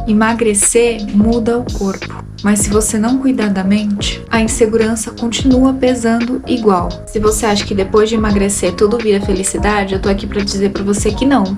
Emagrecer muda o corpo, mas se você não cuidar da mente, a insegurança continua pesando igual. Se você acha que depois de emagrecer tudo vira felicidade, eu tô aqui pra dizer pra você que não.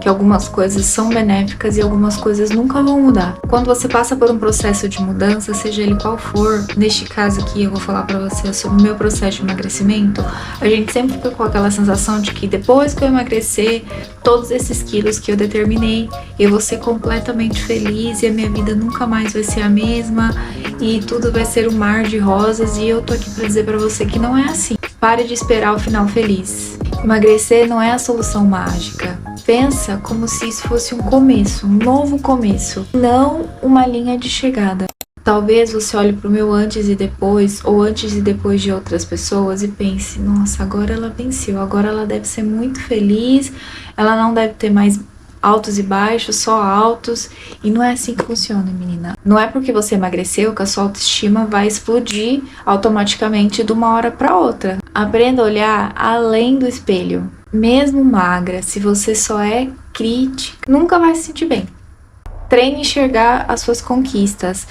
Que algumas coisas são benéficas e algumas coisas nunca vão mudar. Quando você passa por um processo de mudança, seja ele qual for, neste caso aqui eu vou falar pra você sobre o meu processo de emagrecimento, a gente sempre fica com aquela sensação de que depois que eu emagrecer todos esses quilos que eu determinei, eu vou ser completamente feliz e a minha vida nunca mais vai ser a mesma e tudo vai ser um mar de rosas, e eu tô aqui pra dizer pra você que não é assim. Pare de esperar o final feliz. Emagrecer não é a solução mágica. Pensa como se isso fosse um começo, um novo começo, não uma linha de chegada. Talvez você olhe para o meu antes e depois, ou antes e depois de outras pessoas e pense, nossa, agora ela venceu, agora ela deve ser muito feliz, ela não deve ter mais altos e baixos, só altos. E não é assim que funciona, menina. Não é porque você emagreceu que a sua autoestima vai explodir automaticamente de uma hora para outra. Aprenda a olhar além do espelho. Mesmo magra, se você só é crítica, nunca vai se sentir bem. Treine enxergar as suas conquistas,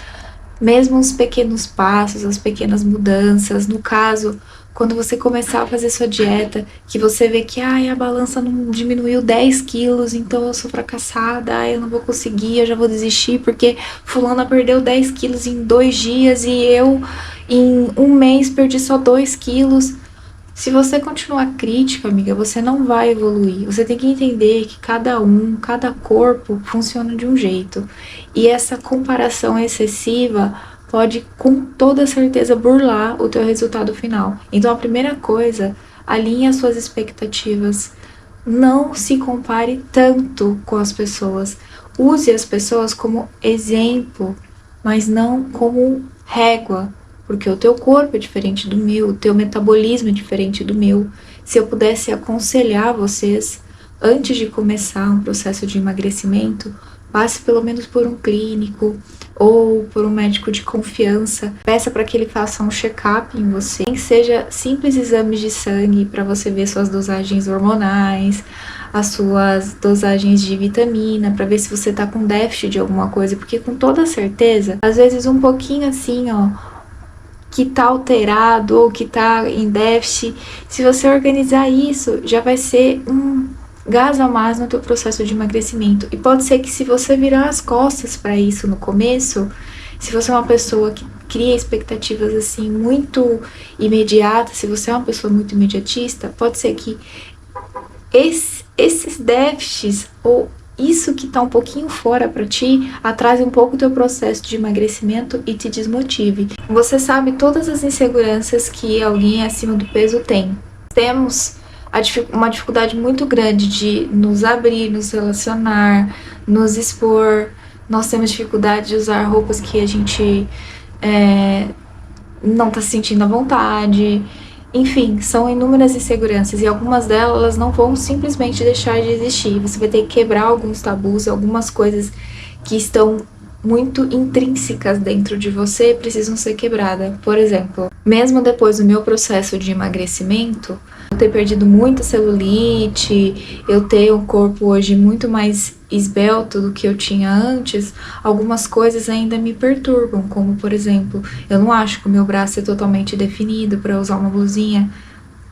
mesmo os pequenos passos, as pequenas mudanças. No caso, quando você começar a fazer sua dieta, que você vê que a balança não diminuiu 10 quilos, então eu sou fracassada, eu não vou conseguir, eu já vou desistir, porque fulana perdeu 10 quilos em 2 dias e eu em um mês perdi só 2 quilos. Se você continuar crítica, amiga, você não vai evoluir. Você tem que entender que cada corpo funciona de um jeito. E essa comparação excessiva pode, com toda certeza, burlar o teu resultado final. Então, a primeira coisa, alinhe as suas expectativas. Não se compare tanto com as pessoas. Use as pessoas como exemplo, mas não como régua. Porque o teu corpo é diferente do meu, o teu metabolismo é diferente do meu. Se eu pudesse aconselhar vocês, antes de começar um processo de emagrecimento, passe pelo menos por um clínico ou por um médico de confiança. Peça para que ele faça um check-up em você, nem que seja simples exames de sangue para você ver suas dosagens hormonais, as suas dosagens de vitamina, para ver se você tá com déficit de alguma coisa, porque com toda certeza, às vezes um pouquinho assim, que tá alterado ou que tá em déficit, se você organizar isso, já vai ser um gás a mais no teu processo de emagrecimento. E pode ser que, se você virar as costas para isso no começo, se você é uma pessoa que cria expectativas assim muito imediatas, se você é uma pessoa muito imediatista, pode ser que esses déficits ou isso que tá um pouquinho fora para ti atrase um pouco o teu processo de emagrecimento e te desmotive. Você sabe todas as inseguranças que alguém acima do peso tem. Temos uma dificuldade muito grande de nos abrir, nos relacionar, nos expor. Nós temos dificuldade de usar roupas que a gente não tá se sentindo à vontade. Enfim, são inúmeras inseguranças e algumas delas não vão simplesmente deixar de existir. Você vai ter que quebrar alguns tabus, algumas coisas que estão muito intrínsecas dentro de você precisam ser quebradas. Por exemplo, mesmo depois do meu processo de emagrecimento, eu ter perdido muita celulite, eu ter um corpo hoje muito mais esbelto do que eu tinha antes, algumas coisas ainda me perturbam, como por exemplo, eu não acho que o meu braço é totalmente definido para usar uma blusinha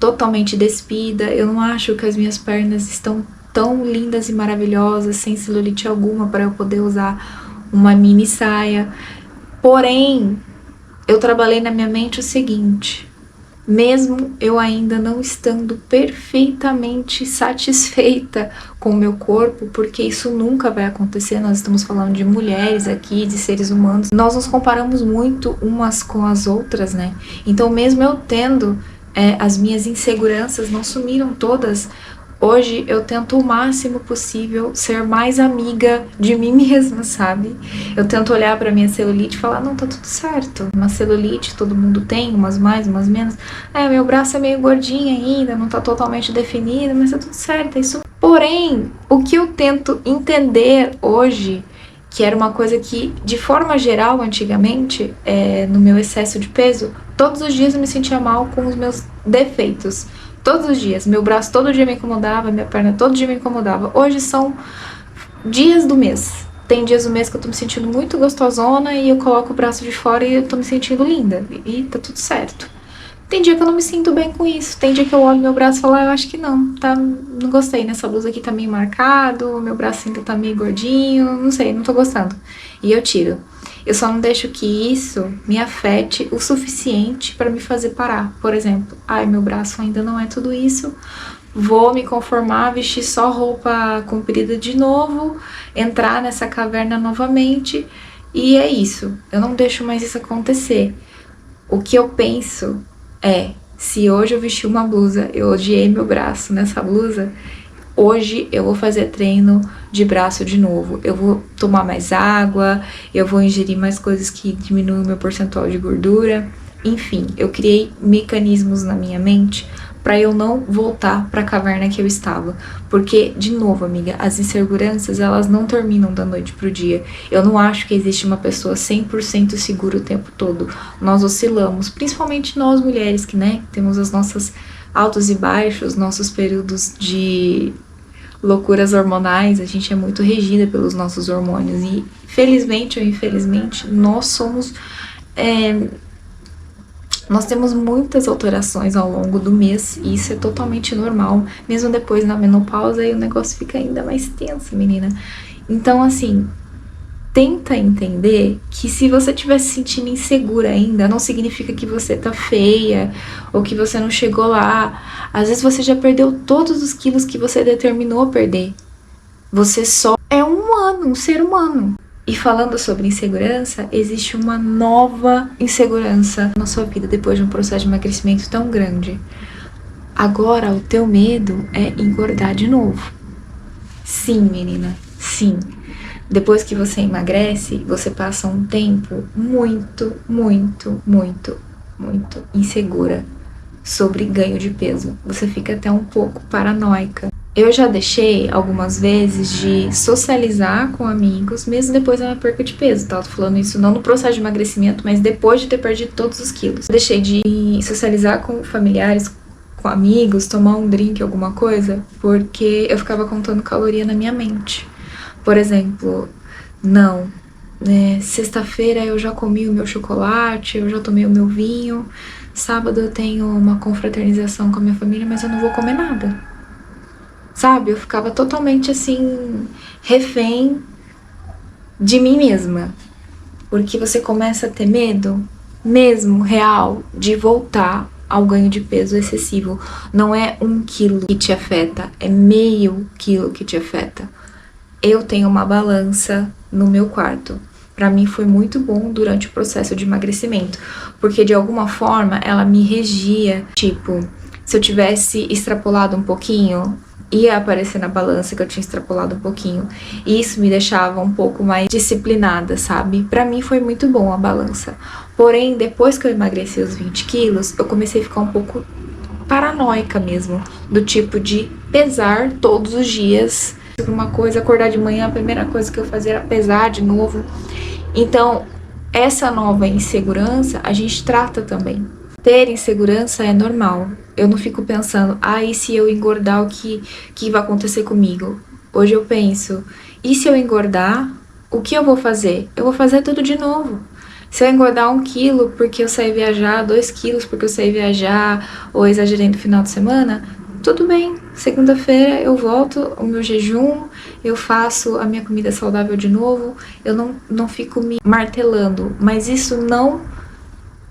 totalmente despida, eu não acho que as minhas pernas estão tão lindas e maravilhosas, sem celulite alguma, para eu poder usar uma mini saia. Porém, eu trabalhei na minha mente o seguinte: mesmo eu ainda não estando perfeitamente satisfeita com o meu corpo, porque isso nunca vai acontecer, nós estamos falando de mulheres aqui, de seres humanos, nós nos comparamos muito umas com as outras, né? Então, mesmo eu tendo as minhas inseguranças, não sumiram todas. Hoje eu tento o máximo possível ser mais amiga de mim mesma, sabe? Eu tento olhar pra minha celulite e falar, não, tá tudo certo. Uma celulite todo mundo tem, umas mais, umas menos. Meu braço é meio gordinho ainda, não tá totalmente definido, mas tá tudo certo, é isso. Porém, o que eu tento entender hoje, que era uma coisa que, de forma geral, antigamente, no meu excesso de peso, todos os dias eu me sentia mal com os meus defeitos. Todos os dias, meu braço todo dia me incomodava, minha perna todo dia me incomodava. Hoje são dias do mês. Tem dias do mês que eu tô me sentindo muito gostosona e eu coloco o braço de fora e eu tô me sentindo linda. E tá tudo certo. Tem dia que eu não me sinto bem com isso. Tem dia que eu olho meu braço e falo, eu acho que não. Tá, não gostei, nessa blusa aqui tá meio marcado, meu braço ainda tá meio gordinho, não sei, não tô gostando. E eu tiro. Eu só não deixo que isso me afete o suficiente pra me fazer parar. Por exemplo, ai, meu braço ainda não é tudo isso. Vou me conformar, vestir só roupa comprida de novo, entrar nessa caverna novamente. E é isso. Eu não deixo mais isso acontecer. O que eu penso se hoje eu vestir uma blusa, eu odiei meu braço nessa blusa, hoje eu vou fazer treino de braço de novo. Eu vou tomar mais água, eu vou ingerir mais coisas que diminuem o meu percentual de gordura. Enfim, eu criei mecanismos na minha mente para eu não voltar para a caverna que eu estava. Porque, de novo, amiga, as inseguranças, elas não terminam da noite pro dia. Eu não acho que existe uma pessoa 100% segura o tempo todo. Nós oscilamos, principalmente nós mulheres, que, né, temos as nossas altos e baixos, nossos períodos de loucuras hormonais, a gente é muito regida pelos nossos hormônios. E, felizmente ou infelizmente, nós temos muitas alterações ao longo do mês e isso é totalmente normal. Mesmo depois da menopausa, aí o negócio fica ainda mais tenso, menina. Então, assim, tenta entender que se você estiver se sentindo insegura ainda, não significa que você tá feia ou que você não chegou lá. Às vezes você já perdeu todos os quilos que você determinou perder. Você só é um humano, um ser humano. E falando sobre insegurança, existe uma nova insegurança na sua vida depois de um processo de emagrecimento tão grande. Agora, o teu medo é engordar de novo. Sim, menina, sim. Depois que você emagrece, você passa um tempo muito insegura sobre ganho de peso. Você fica até um pouco paranoica. Eu já deixei algumas vezes de socializar com amigos, mesmo depois da minha perca de peso, tá? Eu tô falando isso não no processo de emagrecimento, mas depois de ter perdido todos os quilos. Eu deixei de socializar com familiares, com amigos, tomar um drink, alguma coisa, porque eu ficava contando caloria na minha mente. Por exemplo, não, sexta-feira eu já comi o meu chocolate, eu já tomei o meu vinho, sábado eu tenho uma confraternização com a minha família, mas eu não vou comer nada. Sabe, eu ficava totalmente assim, refém de mim mesma. Porque você começa a ter medo, mesmo real, de voltar ao ganho de peso excessivo. Não é 1 quilo que te afeta, é meio quilo que te afeta. Eu tenho uma balança no meu quarto. Pra mim foi muito bom durante o processo de emagrecimento. Porque de alguma forma ela me regia. Tipo, se eu tivesse extrapolado um pouquinho, ia aparecer na balança que eu tinha extrapolado um pouquinho. E isso me deixava um pouco mais disciplinada, sabe? Pra mim foi muito bom a balança. Porém, depois que eu emagreci os 20 quilos, eu comecei a ficar um pouco paranoica mesmo. Do tipo de pesar todos os dias. Uma coisa, acordar de manhã, a primeira coisa que eu fazia era pesar de novo. Então, essa nova insegurança a gente trata também. Ter insegurança é normal. Eu não fico pensando, e se eu engordar, o que vai acontecer comigo? Hoje eu penso, e se eu engordar, o que eu vou fazer? Eu vou fazer tudo de novo. Se eu engordar 1 quilo porque eu saí viajar, 2 quilos porque eu saí viajar, ou exagerei no final de semana, tudo bem. Segunda-feira eu volto ao meu jejum, eu faço a minha comida saudável de novo, eu não fico me martelando, mas isso não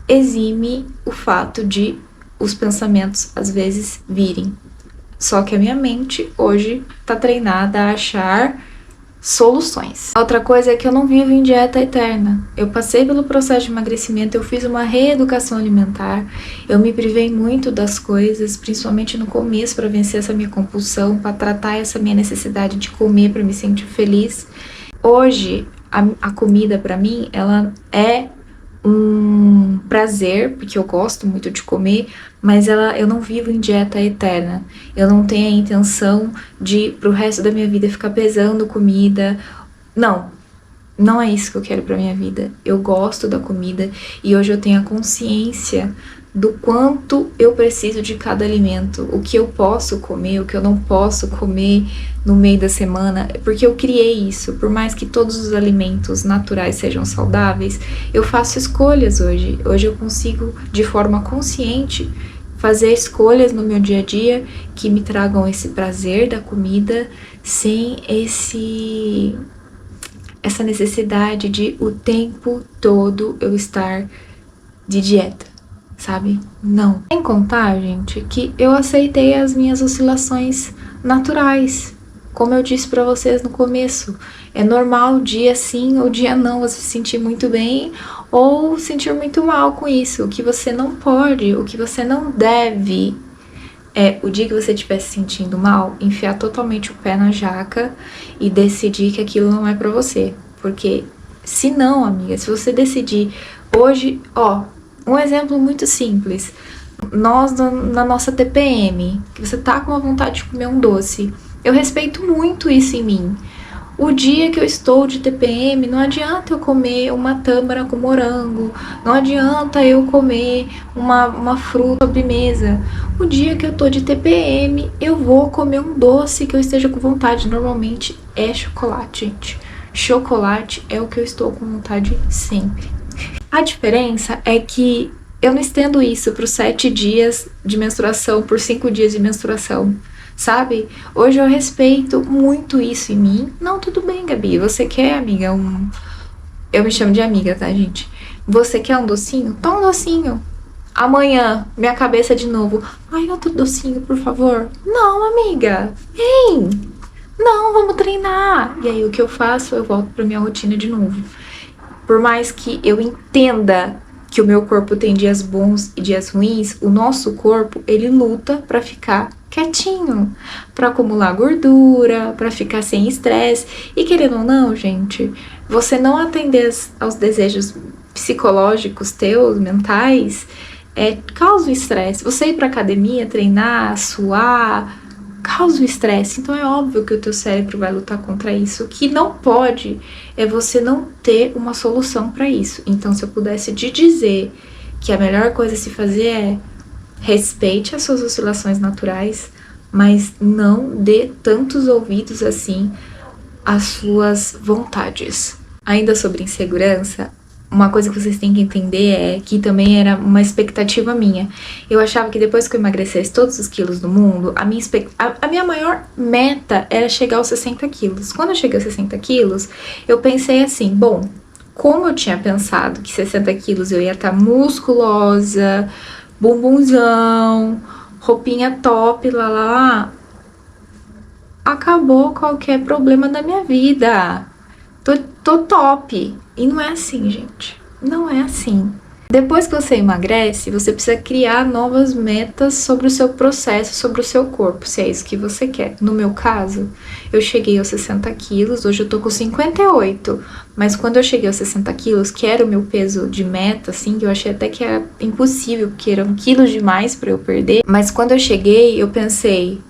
exime o fato de os pensamentos às vezes virem. Só que a minha mente hoje tá treinada a achar soluções. Outra coisa é que eu não vivo em dieta eterna. Eu passei pelo processo de emagrecimento, eu fiz uma reeducação alimentar, eu me privei muito das coisas, principalmente no começo, para vencer essa minha compulsão, para tratar essa minha necessidade de comer, para me sentir feliz. Hoje, a comida para mim, ela é um prazer, porque eu gosto muito de comer, mas eu não vivo em dieta eterna. Eu não tenho a intenção de, pro resto da minha vida, ficar pesando comida. Não é isso que eu quero pra minha vida. Eu gosto da comida e hoje eu tenho a consciência do quanto eu preciso de cada alimento, o que eu posso comer, o que eu não posso comer no meio da semana, porque eu criei isso. Por mais que todos os alimentos naturais sejam saudáveis, eu faço escolhas hoje. Hoje eu consigo, de forma consciente, fazer escolhas no meu dia a dia que me tragam esse prazer da comida sem essa necessidade de o tempo todo eu estar de dieta, sabe? Não. Sem contar, gente, que eu aceitei as minhas oscilações naturais. Como eu disse pra vocês no começo, é normal dia sim ou dia não você se sentir muito bem ou sentir muito mal com isso. O que você não pode, o que você não deve é, o dia que você estiver se sentindo mal, enfiar totalmente o pé na jaca e decidir que aquilo não é pra você. Porque se não, amiga, se você decidir hoje, ó, um exemplo muito simples. Nós, na nossa TPM, que você tá com uma vontade de comer um doce, eu respeito muito isso em mim. O dia que eu estou de TPM, não adianta eu comer uma tâmara com morango, não adianta eu comer uma fruta sobremesa. O dia que eu tô de TPM, eu vou comer um doce que eu esteja com vontade. Normalmente é chocolate, gente. Chocolate é o que eu estou com vontade sempre. A diferença é que eu não estendo isso para os 7 dias de menstruação, por 5 dias de menstruação, sabe? Hoje eu respeito muito isso em mim. Não, tudo bem, Gabi. Você quer, amiga, Eu me chamo de amiga, tá, gente? Você quer um docinho? Toma um docinho. Amanhã, minha cabeça de novo. Ai, outro docinho, por favor. Não, amiga. Vem. Não, vamos treinar. E aí, o que eu faço? Eu volto pra minha rotina de novo. Por mais que eu entenda que o meu corpo tem dias bons e dias ruins, o nosso corpo, ele luta pra ficar quietinho, pra acumular gordura, pra ficar sem estresse. E querendo ou não, gente, você não atender aos desejos psicológicos teus, mentais, causa estresse. Você ir pra academia, treinar, suar, causa o estresse. Então é óbvio que o teu cérebro vai lutar contra isso. O que não pode é você não ter uma solução para isso. Então, se eu pudesse te dizer que a melhor coisa a se fazer é respeite as suas oscilações naturais, mas não dê tantos ouvidos assim às suas vontades. Ainda sobre insegurança, uma coisa que vocês têm que entender é que também era uma expectativa minha. Eu achava que depois que eu emagrecesse todos os quilos do mundo, a minha maior meta era chegar aos 60 quilos. Quando eu cheguei aos 60 quilos, eu pensei assim, bom, como eu tinha pensado que 60 quilos eu ia estar musculosa, bumbumzão, roupinha top, lá, acabou qualquer problema da minha vida. Tô top. E não é assim, gente. Não é assim. Depois que você emagrece, você precisa criar novas metas sobre o seu processo, sobre o seu corpo, se é isso que você quer. No meu caso, eu cheguei aos 60 quilos, hoje eu tô com 58. Mas quando eu cheguei aos 60 quilos, que era o meu peso de meta, assim, que eu achei até que era impossível, porque eram quilos demais pra eu perder. Mas quando eu cheguei, eu pensei,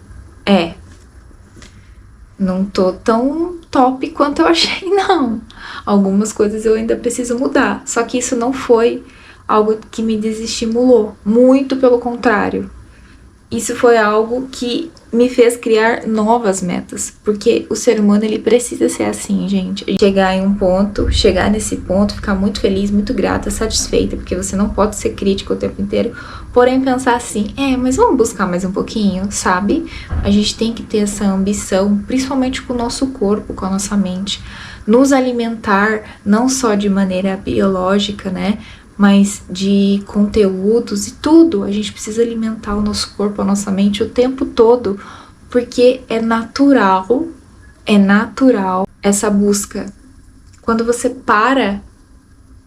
não tô tão top quanto eu achei, não. Algumas coisas eu ainda preciso mudar. Só que isso não foi algo que me desestimulou. Muito pelo contrário. Isso foi algo que me fez criar novas metas. Porque o ser humano, ele precisa ser assim, gente. Chegar nesse ponto, ficar muito feliz, muito grata, satisfeita. Porque você não pode ser crítico o tempo inteiro. Porém, pensar assim, mas vamos buscar mais um pouquinho, sabe? A gente tem que ter essa ambição, principalmente com o nosso corpo, com a nossa mente. Nos alimentar, não só de maneira biológica, né? Mas de conteúdos e tudo. A gente precisa alimentar o nosso corpo, a nossa mente o tempo todo, porque é natural essa busca. Quando você para,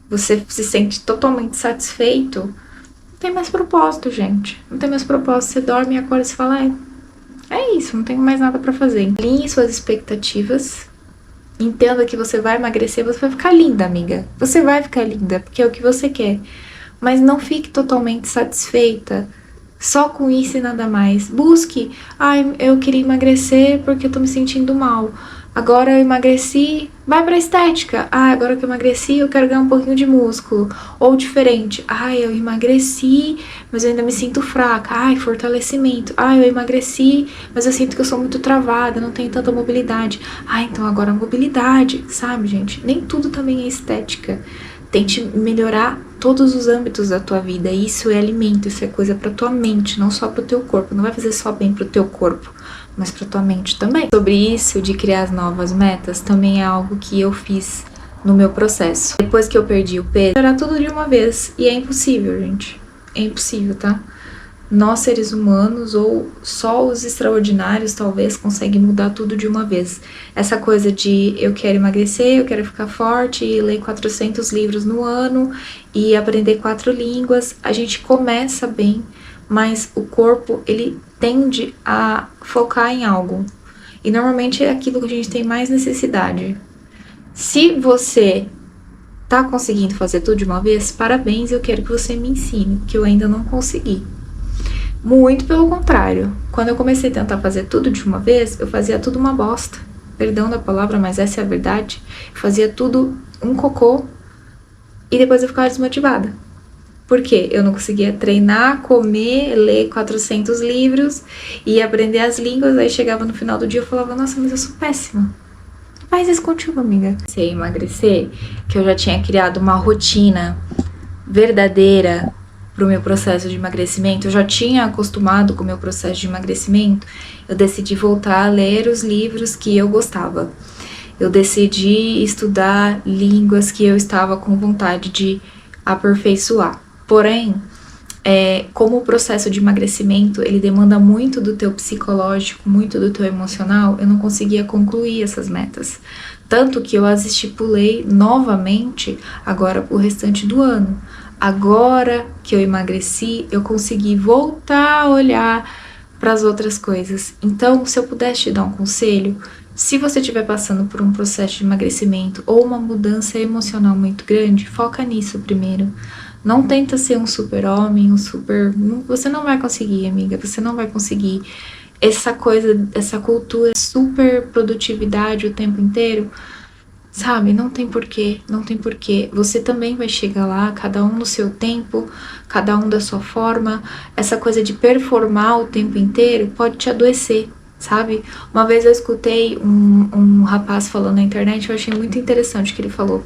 você se sente totalmente satisfeito, não tem mais propósito, gente. Não tem mais propósito. Você dorme e acorda e você fala, é isso, não tenho mais nada pra fazer. Alinhe suas expectativas. Entenda que você vai emagrecer, você vai ficar linda, amiga. Você vai ficar linda, porque é o que você quer. Mas não fique totalmente satisfeita só com isso e nada mais. Busque, eu queria emagrecer porque eu tô me sentindo mal. Agora eu emagreci, vai pra estética. Ah, agora que eu emagreci, eu quero ganhar um pouquinho de músculo. Ou diferente. Ah, eu emagreci, mas eu ainda me sinto fraca. Ai, fortalecimento. Ah, eu emagreci, mas eu sinto que eu sou muito travada, não tenho tanta mobilidade. Ah, então agora a mobilidade, sabe, gente? Nem tudo também é estética. Tente melhorar todos os âmbitos da tua vida. Isso é alimento, isso é coisa pra tua mente, não só pro teu corpo. Não vai fazer só bem pro teu corpo, mas pra tua mente também. Sobre isso de criar as novas metas, também é algo que eu fiz no meu processo. Depois que eu perdi o peso, era tudo de uma vez. E é impossível, gente. É impossível, tá? Nós, seres humanos, ou só os extraordinários, talvez, conseguem mudar tudo de uma vez. Essa coisa de eu quero emagrecer, eu quero ficar forte, e ler 400 livros no ano, e aprender 4 línguas. A gente começa bem, mas o corpo, ele tende a focar em algo. E normalmente é aquilo que a gente tem mais necessidade. Se você tá conseguindo fazer tudo de uma vez, parabéns, eu quero que você me ensine, que eu ainda não consegui. Muito pelo contrário. Quando eu comecei a tentar fazer tudo de uma vez, eu fazia tudo uma bosta. Perdão da palavra, mas essa é a verdade. Eu fazia tudo um cocô e depois eu ficava desmotivada. Por quê? Eu não conseguia treinar, comer, ler 400 livros e aprender as línguas. Aí chegava no final do dia e eu falava, nossa, mas eu sou péssima. Faz isso contigo, amiga. Se eu emagrecer, que eu já tinha criado uma rotina verdadeira pro meu processo de emagrecimento, eu já tinha acostumado com o meu processo de emagrecimento, eu decidi voltar a ler os livros que eu gostava. Eu decidi estudar línguas que eu estava com vontade de aperfeiçoar. Porém, como o processo de emagrecimento, ele demanda muito do teu psicológico, muito do teu emocional, eu não conseguia concluir essas metas. Tanto que eu as estipulei novamente agora pro restante do ano. Agora que eu emagreci, eu consegui voltar a olhar para as outras coisas. Então, se eu pudesse te dar um conselho, se você estiver passando por um processo de emagrecimento ou uma mudança emocional muito grande, foca nisso primeiro. Não tenta ser um super-homem, Você não vai conseguir, amiga, você não vai conseguir. Essa coisa, essa cultura, super produtividade o tempo inteiro, sabe? Não tem porquê, não tem porquê. Você também vai chegar lá, cada um no seu tempo, cada um da sua forma. Essa coisa de performar o tempo inteiro pode te adoecer, sabe? Uma vez eu escutei um rapaz falando na internet, eu achei muito interessante o que ele falou,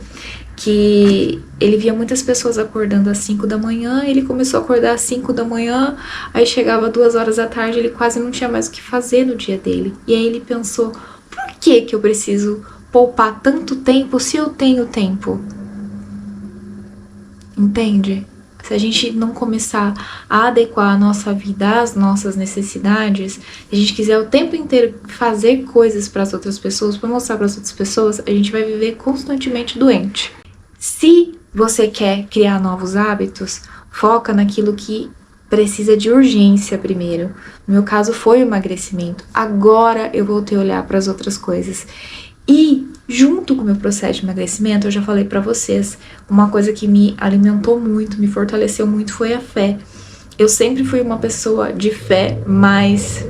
que ele via muitas pessoas acordando às 5 da manhã, ele começou a acordar às 5 da manhã, aí chegava 2 horas da tarde, ele quase não tinha mais o que fazer no dia dele. E aí ele pensou, por que eu preciso poupar tanto tempo se eu tenho tempo? Entende? Se a gente não começar a adequar a nossa vida às nossas necessidades, se a gente quiser o tempo inteiro fazer coisas para as outras pessoas, para mostrar para as outras pessoas, a gente vai viver constantemente doente. Se você quer criar novos hábitos, foca naquilo que precisa de urgência primeiro. No meu caso foi o emagrecimento. Agora eu voltei a olhar para as outras coisas. E junto com o meu processo de emagrecimento, eu já falei pra vocês, uma coisa que me alimentou muito, me fortaleceu muito foi a fé. Eu sempre fui uma pessoa de fé, mas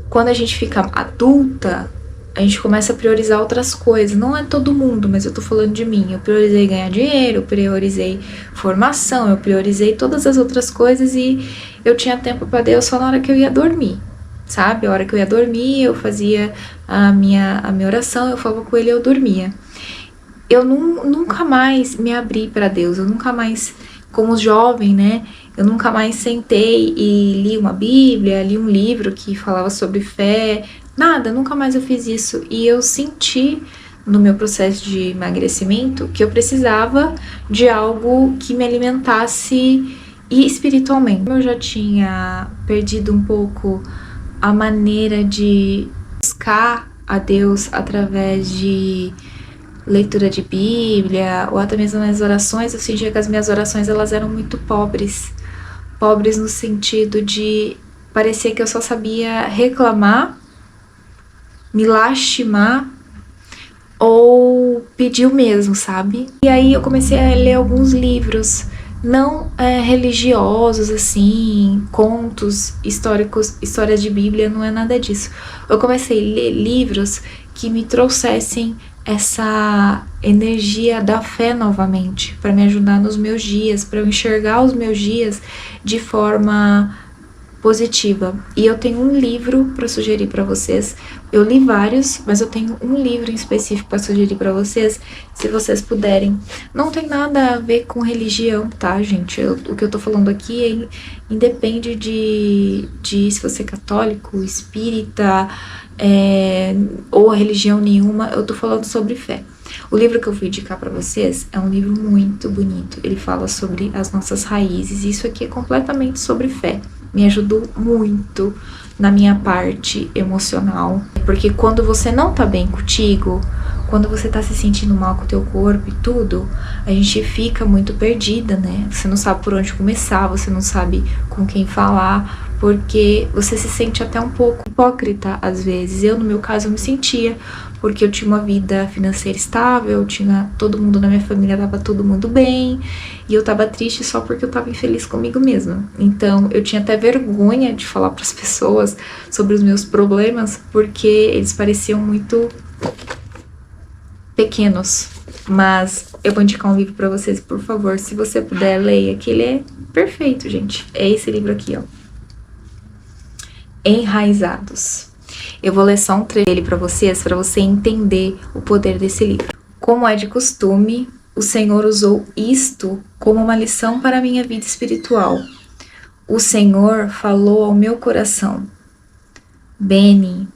quando a gente fica adulta, a gente começa a priorizar outras coisas. Não é todo mundo, mas eu tô falando de mim. Eu priorizei ganhar dinheiro, eu priorizei formação, eu priorizei todas as outras coisas e eu tinha tempo pra Deus só na hora que eu ia dormir. Sabe? A hora que eu ia dormir, eu fazia a minha oração, eu falava com ele e eu dormia. Eu nunca mais me abri para Deus, eu nunca mais, como jovem, né? Eu nunca mais sentei e li uma Bíblia, li um livro que falava sobre fé, nada, nunca mais eu fiz isso. E eu senti no meu processo de emagrecimento que eu precisava de algo que me alimentasse espiritualmente. Eu já tinha perdido um pouco a maneira de buscar a Deus através de leitura de Bíblia, ou até mesmo nas orações. Eu sentia que as minhas orações elas eram muito pobres no sentido de parecer que eu só sabia reclamar, me lastimar ou pedir o mesmo, sabe? E aí eu comecei a ler alguns livros não religiosos, assim, contos históricos, histórias de Bíblia, não é nada disso. Eu comecei a ler livros que me trouxessem essa energia da fé novamente, para me ajudar nos meus dias, para eu enxergar os meus dias de forma positiva. E eu tenho um livro para sugerir para vocês. Eu li vários, mas eu tenho um livro em específico para sugerir para vocês, se vocês puderem. Não tem nada a ver com religião, tá, gente? O que eu tô falando aqui independe de se você é católico, espírita, ou religião nenhuma. Eu tô falando sobre fé. O livro que eu vou indicar para vocês é um livro muito bonito. Ele fala sobre as nossas raízes. Isso aqui é completamente sobre fé. Me ajudou muito na minha parte emocional. Porque quando você não tá bem contigo, quando você tá se sentindo mal com o teu corpo e tudo, a gente fica muito perdida, né? Você não sabe por onde começar, você não sabe com quem falar, porque você se sente até um pouco hipócrita às vezes. Eu, no meu caso, eu me sentia, porque eu tinha uma vida financeira estável, eu tinha todo mundo na minha família, tava todo mundo bem, e eu tava triste só porque eu tava infeliz comigo mesma. Então, eu tinha até vergonha de falar pras pessoas sobre os meus problemas, porque eles pareciam muito pequenos. Mas eu vou indicar um livro pra vocês, por favor, se você puder, leia, que ele é perfeito, gente. É esse livro aqui, ó. Enraizados. Eu vou ler só um trecho dele para você entender o poder desse livro. Como é de costume, o Senhor usou isto como uma lição para a minha vida espiritual. O Senhor falou ao meu coração: Beni,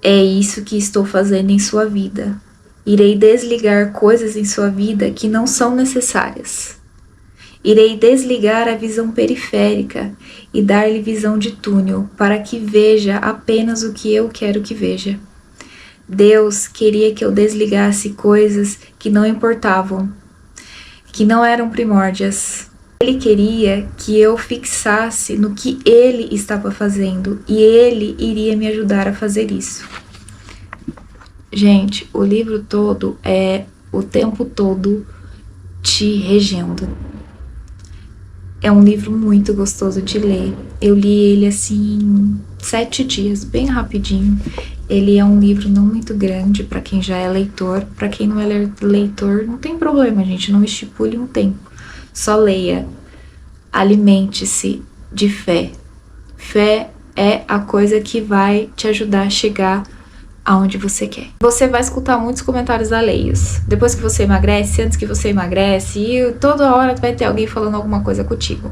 é isso que estou fazendo em sua vida. Irei desligar coisas em sua vida que não são necessárias. Irei desligar a visão periférica e dar-lhe visão de túnel, para que veja apenas o que eu quero que veja. Deus queria que eu desligasse coisas que não importavam, que não eram primórdias. Ele queria que eu fixasse no que Ele estava fazendo, e Ele iria me ajudar a fazer isso. Gente, o livro todo é o tempo todo te regendo. É um livro muito gostoso de ler. Eu li ele assim 7 dias, bem rapidinho. Ele é um livro não muito grande para quem já é leitor. Para quem não é leitor, não tem problema, gente. Não estipule um tempo. Só leia. Alimente-se de fé. Fé é a coisa que vai te ajudar a chegar aonde você quer. Você vai escutar muitos comentários alheios. Depois que você emagrece, antes que você emagrece, e toda hora vai ter alguém falando alguma coisa contigo.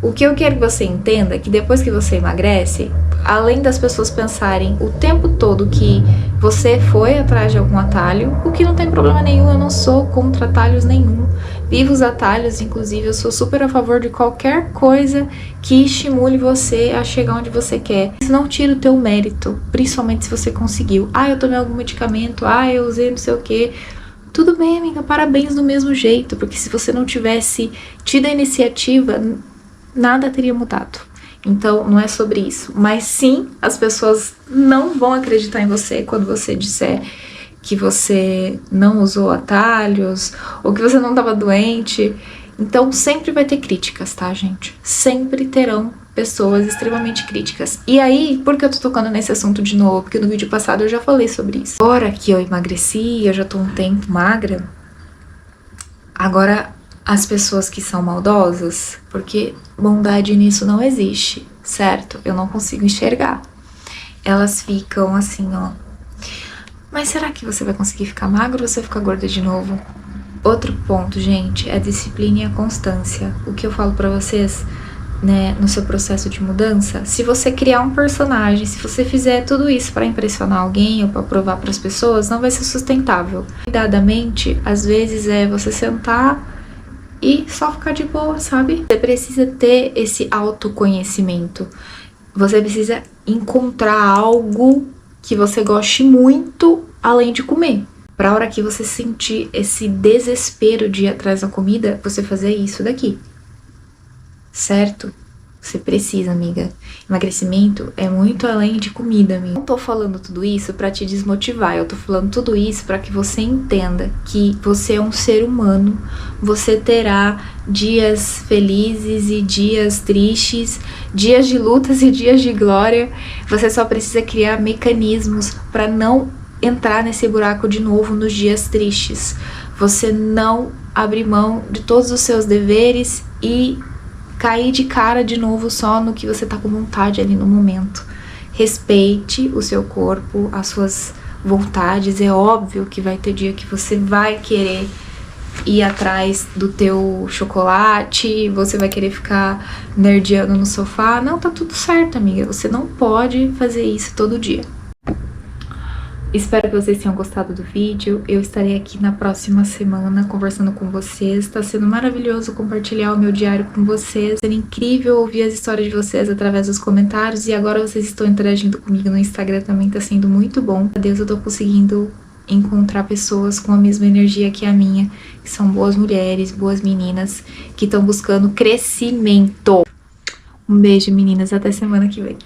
O que eu quero que você entenda é que depois que você emagrece, além das pessoas pensarem o tempo todo que você foi atrás de algum atalho, o que não tem problema nenhum, eu não sou contra atalhos nenhum. Viva os atalhos, inclusive eu sou super a favor de qualquer coisa que estimule você a chegar onde você quer. Isso não tira o teu mérito, principalmente se você conseguiu. Eu tomei algum medicamento, eu usei não sei o que. Tudo bem, amiga, parabéns do mesmo jeito, porque se você não tivesse tido a iniciativa, nada teria mudado. Então, não é sobre isso. Mas sim, as pessoas não vão acreditar em você quando você disser que você não usou atalhos ou que você não estava doente. Então, sempre vai ter críticas, tá, gente? Sempre terão pessoas extremamente críticas. E aí, por que eu tô tocando nesse assunto de novo? Porque no vídeo passado eu já falei sobre isso. Agora que eu emagreci, eu já tô um tempo magra, agora as pessoas que são maldosas, porque bondade nisso não existe, certo? Eu não consigo enxergar. Elas ficam assim, ó. Mas será que você vai conseguir ficar magro ou você ficar gorda de novo? Outro ponto, gente, é a disciplina e a constância. O que eu falo pra vocês, né, no seu processo de mudança, se você criar um personagem, se você fizer tudo isso pra impressionar alguém ou pra provar pras pessoas, não vai ser sustentável. Cuidadamente, às vezes é você sentar e só ficar de boa, sabe? Você precisa ter esse autoconhecimento. Você precisa encontrar algo que você goste muito além de comer. Pra hora que você sentir esse desespero de ir atrás da comida, você fazer isso daqui. Certo? Você precisa, amiga. Emagrecimento é muito além de comida, amiga. Não tô falando tudo isso pra te desmotivar. Eu tô falando tudo isso pra que você entenda que você é um ser humano. Você terá dias felizes e dias tristes, dias de lutas e dias de glória. Você só precisa criar mecanismos pra não entrar nesse buraco de novo nos dias tristes. Você não abrir mão de todos os seus deveres e cair de cara de novo só no que você tá com vontade ali no momento. Respeite o seu corpo, as suas vontades. É óbvio que vai ter dia que você vai querer ir atrás do teu chocolate, você vai querer ficar nerdeando no sofá. Não, tá tudo certo, amiga. Você não pode fazer isso todo dia. Espero que vocês tenham gostado do vídeo. Eu estarei aqui na próxima semana conversando com vocês. Tá sendo maravilhoso compartilhar o meu diário com vocês. Tá sendo incrível ouvir as histórias de vocês através dos comentários. E agora vocês estão interagindo comigo no Instagram também. Tá sendo muito bom. Adeus, eu tô conseguindo encontrar pessoas com a mesma energia que a minha. Que são boas mulheres, boas meninas. Que estão buscando crescimento. Um beijo, meninas. Até semana que vem.